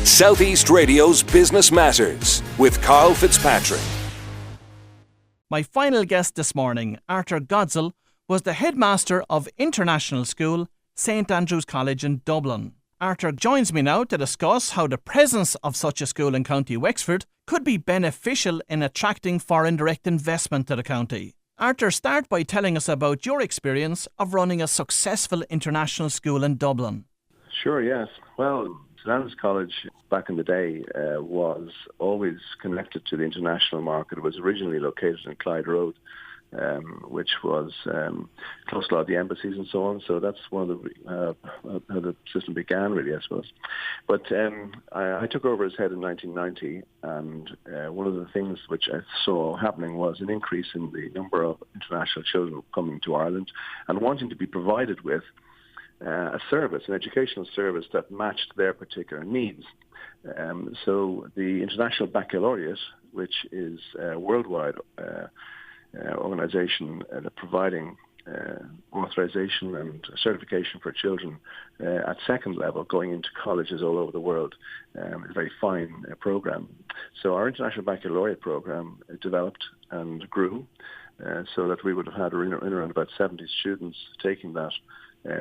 Southeast Radio's Business Matters with Karl Fitzpatrick. My final guest this morning, Arthur Godsil, was the headmaster of International School, St Andrew's College in Dublin. Arthur joins me now to discuss how the presence of such a school in County Wexford could be beneficial in attracting foreign direct investment to the county. Arthur, start by telling us about your experience of running a successful international school in Dublin. Sure, yes. Well, St Andrew's College back in the day was always connected to the international market. It was originally located in Clyde Road, which was close to a lot of the embassies and so on. So that's one of the how the system began, really, I suppose. But I took over as head in 1990, and one of the things which I saw happening was an increase in the number of international children coming to Ireland and wanting to be provided with a service, an educational service that matched their particular needs. So the International Baccalaureate, which is a worldwide organisation providing authorization and certification for children at second level going into colleges all over the world, a very fine program. So our International Baccalaureate program developed and grew so that we would have had around about 70 students taking that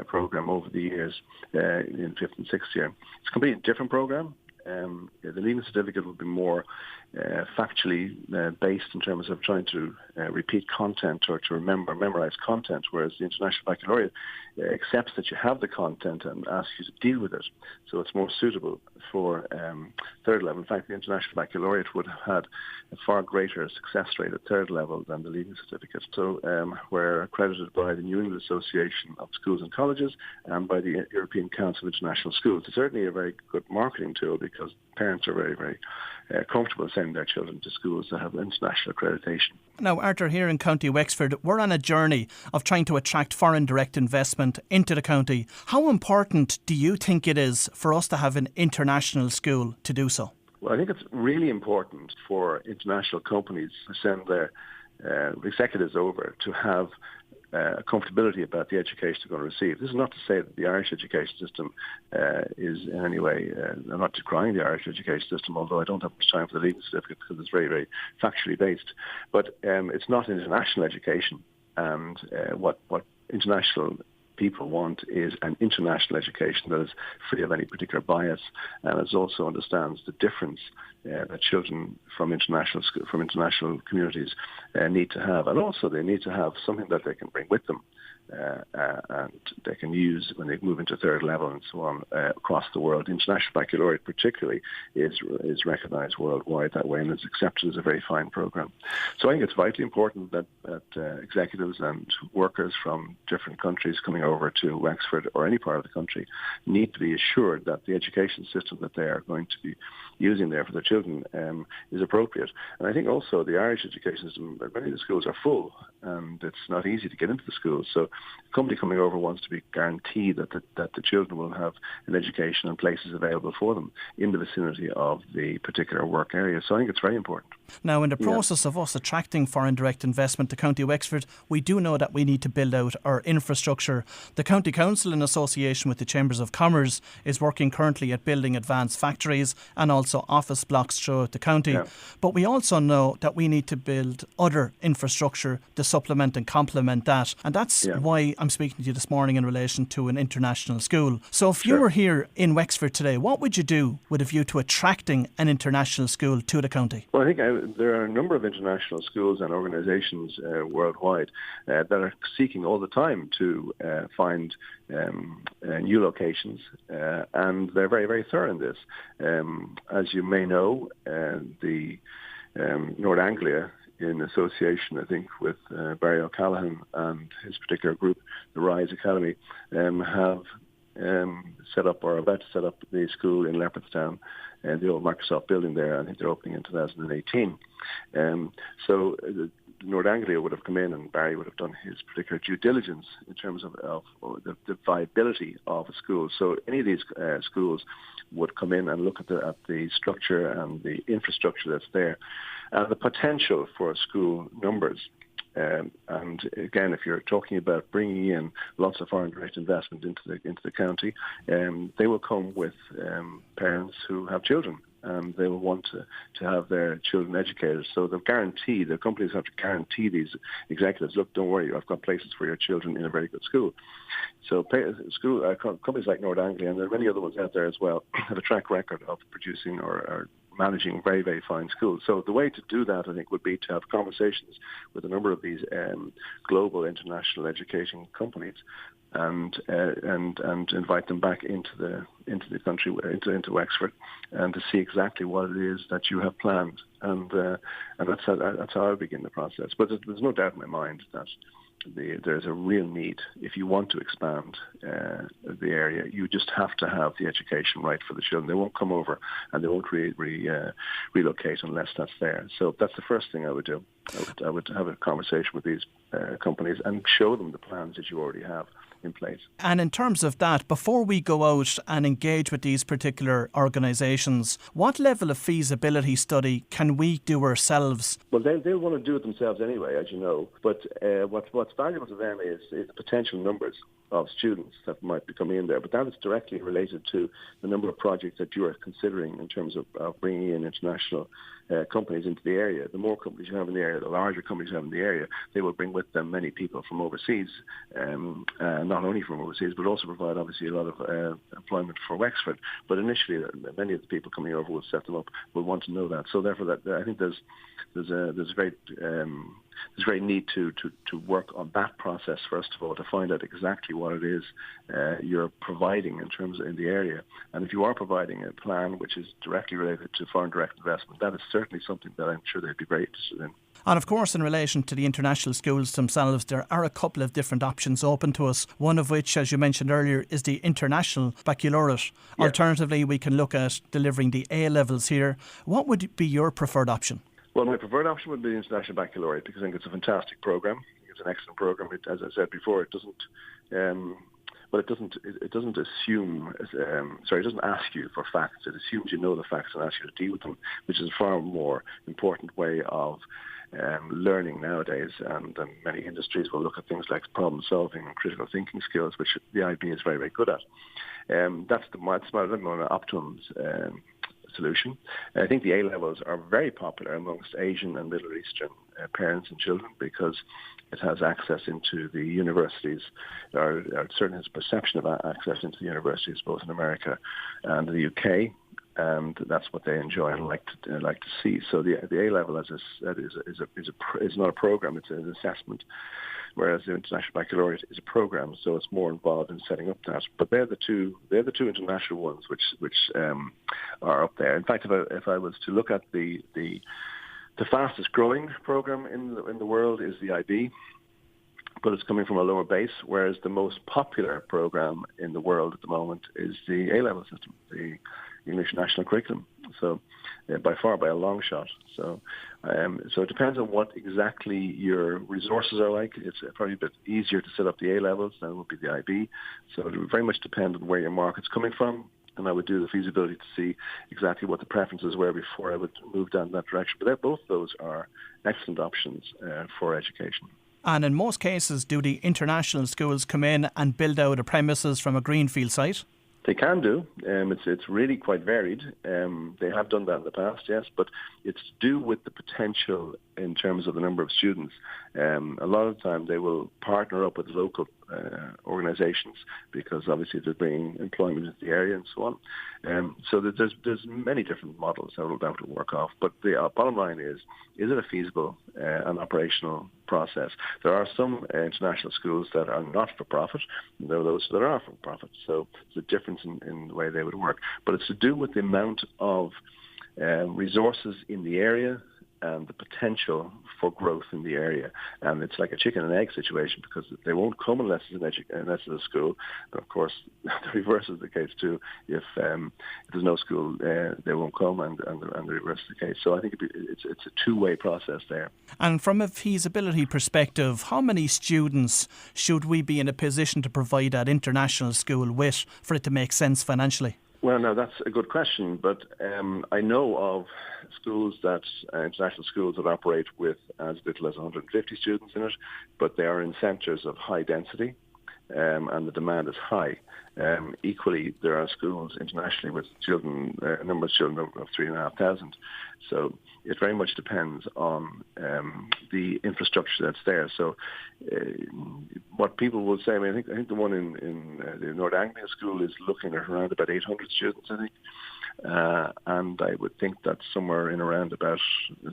program over the years in fifth and sixth year. It's a completely different program. The leaving certificate would be more factually based in terms of trying to repeat content or to memorize content, whereas the International Baccalaureate accepts that you have the content and asks you to deal with it. So it's more suitable for third level. In fact, the International Baccalaureate would have had a far greater success rate at third level than the leaving certificate. So we're accredited by the New England Association of Schools and Colleges and by the European Council of International Schools. It's certainly a very good marketing tool because parents are very, very comfortable sending their children to schools that have international accreditation. Now, Arthur, here in County Wexford, we're on a journey of trying to attract foreign direct investment into the county. How important do you think it is for us to have an international school to do so? Well, I think it's really important for international companies to send their executives over to have comfortability about the education they're going to receive. This is not to say that the Irish education system is in any way, I'm not decrying the Irish education system, although I don't have much time for the leaving certificate because it's very, very factually based. But it's not an international education, and what international people want is an international education that is free of any particular bias and also understands the difference that children from international communities need to have, and also they need to have something that they can bring with them and they can use when they move into third level and so on across the world. International Baccalaureate particularly is recognised worldwide that way and is accepted as a very fine program. So I think it's vitally important that executives and workers from different countries coming over to Wexford or any part of the country need to be assured that the education system that they are going to be using there for their children is appropriate. And I think also the Irish education system, many of the schools are full and it's not easy to get into the schools. So the company coming over wants to be guaranteed that the children will have an education and places available for them in the vicinity of the particular work area. So I think it's very important. Now, in the process of us attracting foreign direct investment to County Wexford, we do know that we need to build out our infrastructure. The County Council, in association with the Chambers of Commerce, is working currently at building advanced factories and also office blocks throughout the county. Yeah. But we also know that we need to build other infrastructure to supplement and complement that. And that's why I'm speaking to you this morning in relation to an international school. So if you were here in Wexford today, what would you do with a view to attracting an international school to the county? Well, I think there are a number of international schools and organisations worldwide that are seeking all the time to find new locations, and they're very, very thorough in this. As you may know, the North Anglia, in association, I think, with Barry O'Callaghan and his particular group, the RISE Academy, have set up or about to set up the school in Leopardstown, the old Microsoft building there. I think they're opening in 2018. So North Anglia would have come in and Barry would have done his particular due diligence in terms of the viability of a school. So any of these schools would come in and look at the structure and the infrastructure that's there and the potential for school numbers. And again, if you're talking about bringing in lots of foreign direct investment into the county, they will come with parents who have children, and they will want to have their children educated. So the companies have to guarantee these executives, look, don't worry, I've got places for your children in a very good school. So companies like North Anglia, and there are many other ones out there as well, have a track record of producing or managing very, very fine schools. So the way to do that, I think, would be to have conversations with a number of these global international education companies and invite them back into the country, into Wexford, and to see exactly what it is that you have planned. And that's how I begin the process. But there's no doubt in my mind that there's a real need. If you want to expand the area, you just have to have the education right for the children. They won't come over and they won't relocate unless that's there. So that's the first thing I would do. I would have a conversation with these companies and show them the plans that you already have in place. And in terms of that, before we go out and engage with these particular organisations, what level of feasibility study can we do ourselves? Well, they'll want to do it themselves anyway, as you know. But what's valuable to them is the potential numbers of students that might be coming in there. But that is directly related to the number of projects that you are considering in terms of bringing in international companies into the area. The more companies you have in the area, the larger companies you have in the area, they will bring with them many people from overseas, not only from overseas, but also provide obviously a lot of employment for Wexford. But initially, many of the people coming over will set them up, will want to know that. So therefore, I think there's very need to work on that process first of all, to find out exactly what it is you're providing in the area. And if you are providing a plan which is directly related to foreign direct investment, that is certainly something that I'm sure they'd be very interested in. And of course, in relation to the international schools themselves, there are a couple of different options open to us, one of which, as you mentioned earlier, is the International Baccalaureate. Yeah. Alternatively, we can look at delivering the A-levels here. What would be your preferred option? Well, my preferred option would be the International Baccalaureate, because I think it's a fantastic program. It's an excellent program. As I said before, it doesn't ask you for facts. It assumes you know the facts and asks you to deal with them, which is a far more important way of learning nowadays. And many industries will look at things like problem solving and critical thinking skills, which the IB is very, very good at. That's the optimum solution. I think the A-levels are very popular amongst Asian and Middle Eastern parents and children, because it has access into the universities, or certainly has perception of access into the universities, both in America and the UK, and that's what they enjoy and like to see. So the A-level, as I said, is not a program; it's an assessment. Whereas the International Baccalaureate is a program, so it's more involved in setting up that. But they're the two international ones which are up there. In fact, if I was to look at the fastest growing program in the world is the IB, but it's coming from a lower base. Whereas the most popular program in the world at the moment is the A-level system, the English National Curriculum. So by a long shot. So it depends on what exactly your resources are like. It's probably a bit easier to set up the A-levels than it would be the IB. So it would very much depend on where your market's coming from. And I would do the feasibility to see exactly what the preferences were before I would move down that direction. But both those are excellent options for education. And in most cases, do the international schools come in and build out a premises from a greenfield site? They can do. It's really quite varied. They have done that in the past, yes, but it's to do with the potential in terms of the number of students. A lot of the time they will partner up with local organisations, because obviously they're bringing employment into the area and so on. So there's many different models that will work off. But the bottom line is it a feasible and operational process? There are some international schools that are not for profit, and there are those that are for profit. So there's a difference in the way they would work. But it's to do with the amount of resources in the area and the potential for growth in the area. And it's like a chicken and egg situation, because they won't come unless it's a school. But of course, the reverse is the case too. If there's no school, they won't come, and the reverse is the case. So I think it's a two-way process there. And from a feasibility perspective, how many students should we be in a position to provide that international school with for it to make sense financially? Well, no, that's a good question, but I know of schools international schools that operate with as little as 150 students in it, but they are in centres of high density, and the demand is high. Equally, there are schools internationally with children, a number of children of 3,500. So it very much depends on the infrastructure that's there. So what people will say, I think the one in the North Anglia school is looking at around about 800 students, I think. And I would think that somewhere in around about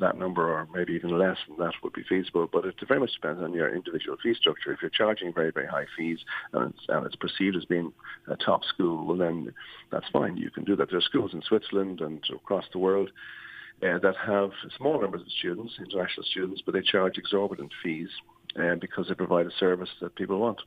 that number, or maybe even less than that, would be feasible. But it very much depends on your individual fee structure. If you're charging very, very high fees and it's perceived as being a top school, well, then that's fine. You can do that. There are schools in Switzerland and across the world that have small numbers of students, international students, but they charge exorbitant fees because they provide a service that people want.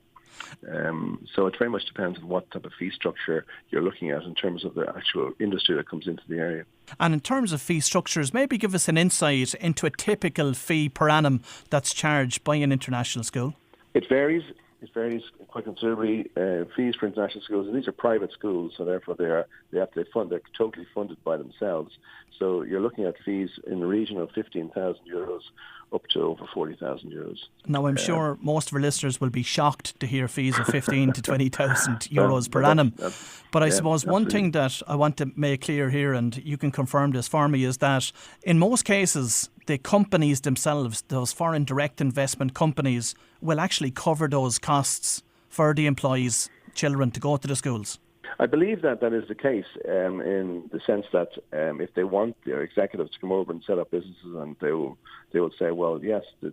So it very much depends on what type of fee structure you're looking at in terms of the actual industry that comes into the area. And in terms of fee structures, maybe give us an insight into a typical fee per annum that's charged by an international school. It varies. It varies quite considerably. Fees for international schools, and these are private schools, so therefore they're totally funded by themselves. So you're looking at fees in the region of €15,000 up to over €40,000. Now, I'm sure most of our listeners will be shocked to hear fees of 15 to 20,000 euros per annum. But I suppose absolutely. One thing that I want to make clear here, and you can confirm this for me, is that in most cases, the companies themselves, those foreign direct investment companies, will actually cover those costs for the employees' children to go to the schools. I believe that is the case in the sense that if they want their executives to come over and set up businesses, and they will say, well, yes, the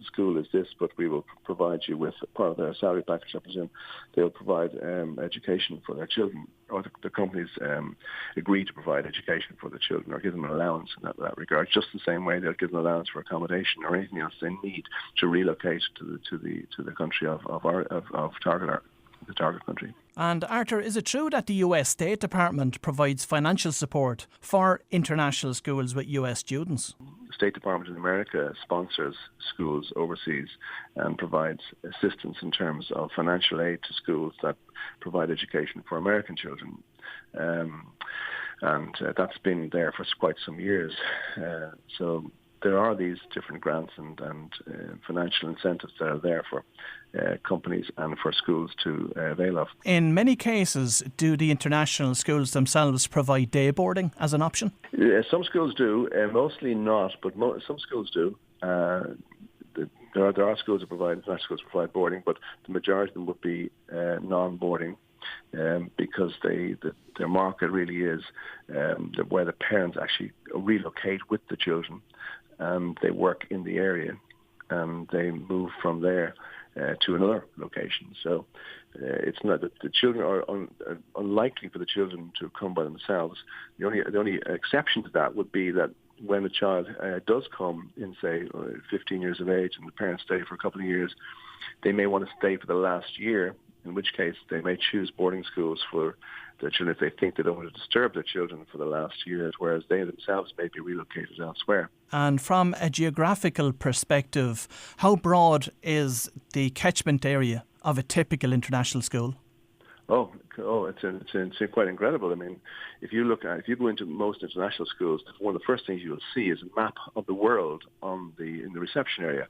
school is this, but we will provide you with part of their salary package, I presume. They'll provide education for their children, or the companies agree to provide education for the children, or give them an allowance in that regard, just the same way they'll give them an allowance for accommodation or anything else they need to relocate to the country of the target country. And Arthur, is it true that the US State Department provides financial support for international schools with US students? The State Department in America sponsors schools overseas and provides assistance in terms of financial aid to schools that provide education for American children. And that's been there for quite some years. So there are these different grants and financial incentives that are there for companies and for schools to avail of. In many cases, do the international schools themselves provide day boarding as an option? Some schools do, mostly not, but some schools do. There are schools that provide, international schools provide boarding, but the majority of them would be non-boarding. Because their market really is where the parents actually relocate with the children, and they work in the area, and they move from there to another location. So it's not that the children are unlikely for the children to come by themselves. The only exception to that would be that when a child does come in, say, 15 years of age, and the parents stay for a couple of years, they may want to stay for the last year, in which case they may choose boarding schools for their children if they think they don't want to disturb their children for the last year, whereas they themselves may be relocated elsewhere. And from a geographical perspective, how broad is the catchment area of a typical international school? It's quite incredible. I mean, if you go into most international schools, one of the first things you will see is a map of the world in the reception area.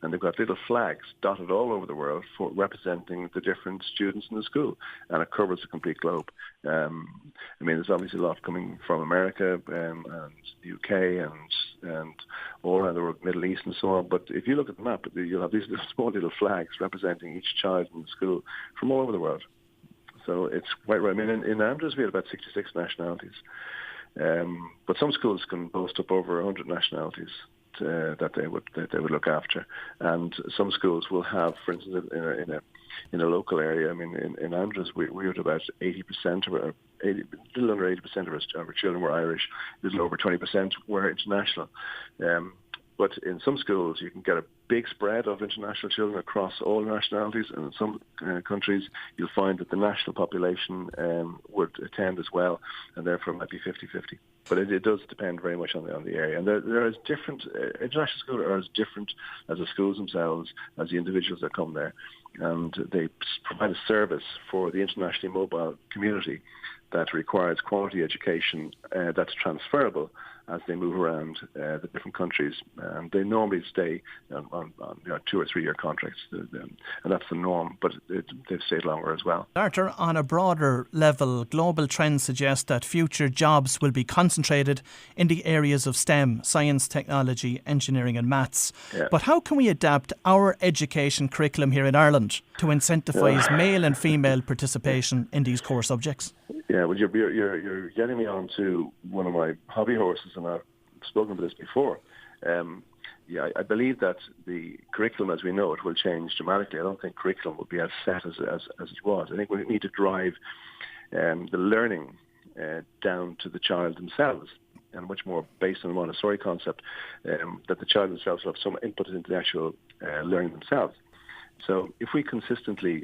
And they've got little flags dotted all over the world for representing the different students in the school, and it covers the complete globe. There's obviously a lot coming from America and the UK and all around the world, Middle East and so on. But if you look at the map, you'll have these small little flags representing each child in the school from all over the world. So it's quite right. In Andrews we had about 66 nationalities, but some schools can boast up over 100 nationalities that they would look after, and some schools will have, for instance, in a local area. In Andrews we had about 80% of a little under 80% of our children were Irish, a little over 20% were international. But in some schools, you can get a big spread of international children across all nationalities, and in some countries, you'll find that the national population would attend as well, and therefore it might be 50-50. But it does depend very much on the area. And there is different, international schools are as different as the schools themselves, as the individuals that come there. And they provide a service for the internationally mobile community that requires quality education that's transferable as they move around the different countries. And they normally stay on 2 or 3 year contracts, and that's the norm, but they've stayed longer as well. Arthur, on a broader level, global trends suggest that future jobs will be concentrated in the areas of STEM, science, technology, engineering and maths. Yeah. But how can we adapt our education curriculum here in Ireland to incentivise male and female participation in these core subjects? Yeah, well, you're getting me on to one of my hobby horses, and I've spoken about this before. I believe that the curriculum as we know it will change dramatically. I don't think curriculum will be as set as it was. I think we need to drive the learning down to the child themselves, and much more based on the Montessori concept, that the child themselves will have some input into the actual learning themselves. So if we consistently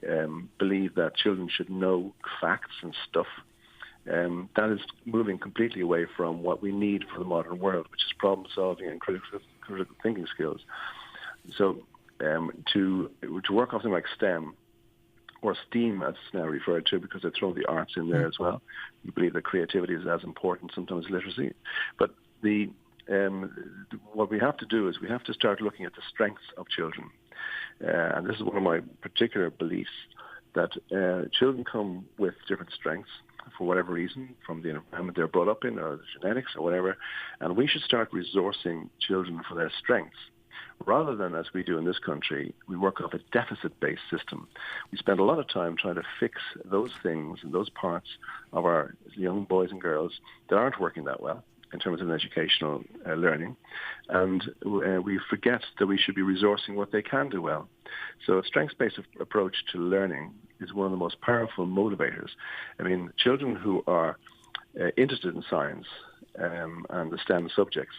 believe that children should know facts and stuff, that is moving completely away from what we need for the modern world, which is problem solving and critical thinking skills. So to work on something like STEM, or STEAM as it's now referred to, because they throw the arts in there as well. We believe that creativity is as important sometimes as literacy. But what we have to do is we have to start looking at the strengths of children. And this is one of my particular beliefs, that children come with different strengths for whatever reason, from the environment they're brought up in or the genetics or whatever, and we should start resourcing children for their strengths. Rather than, as we do in this country, we work off a deficit-based system. We spend a lot of time trying to fix those things and those parts of our young boys and girls that aren't working that well in terms of educational learning, and we forget that we should be resourcing what they can do well. So a strengths-based approach to learning is one of the most powerful motivators. I mean, children who are interested in science and the STEM subjects,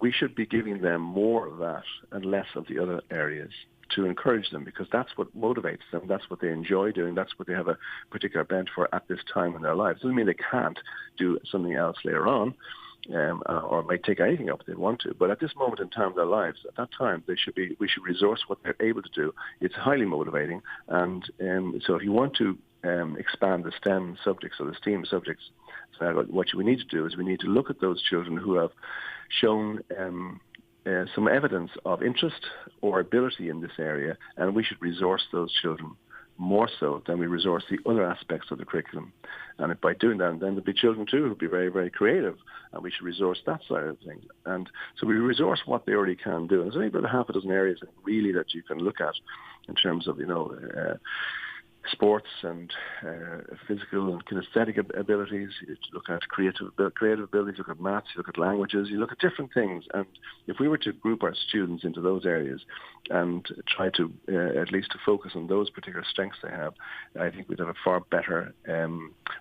we should be giving them more of that and less of the other areas to encourage them, because that's what motivates them, that's what they enjoy doing, that's what they have a particular bent for at this time in their lives. Doesn't mean they can't do something else later on, or might take anything up if they want to. But at this moment in time in their lives, at that time, we should resource what they're able to do. It's highly motivating, and so if you want to expand the STEM subjects or the STEAM subjects, what we need to do is we need to look at those children who have shown some evidence of interest or ability in this area, and we should resource those children more so than we resource the other aspects of the curriculum. And by doing that, then there'll be children too who'll be very, very creative, and we should resource that side of things. And so we resource what they already can do. And there's only about half a dozen areas really that you can look at in terms of, sports and physical and kinesthetic abilities. You look at creative abilities, you look at maths, you look at languages, you look at different things. And if we were to group our students into those areas and try to at least to focus on those particular strengths they have, I think we'd have a far better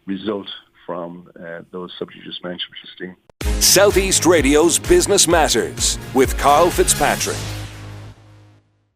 result from those subjects you just mentioned, which is STEAM. Southeast Radio's Business Matters with Karl Fitzpatrick.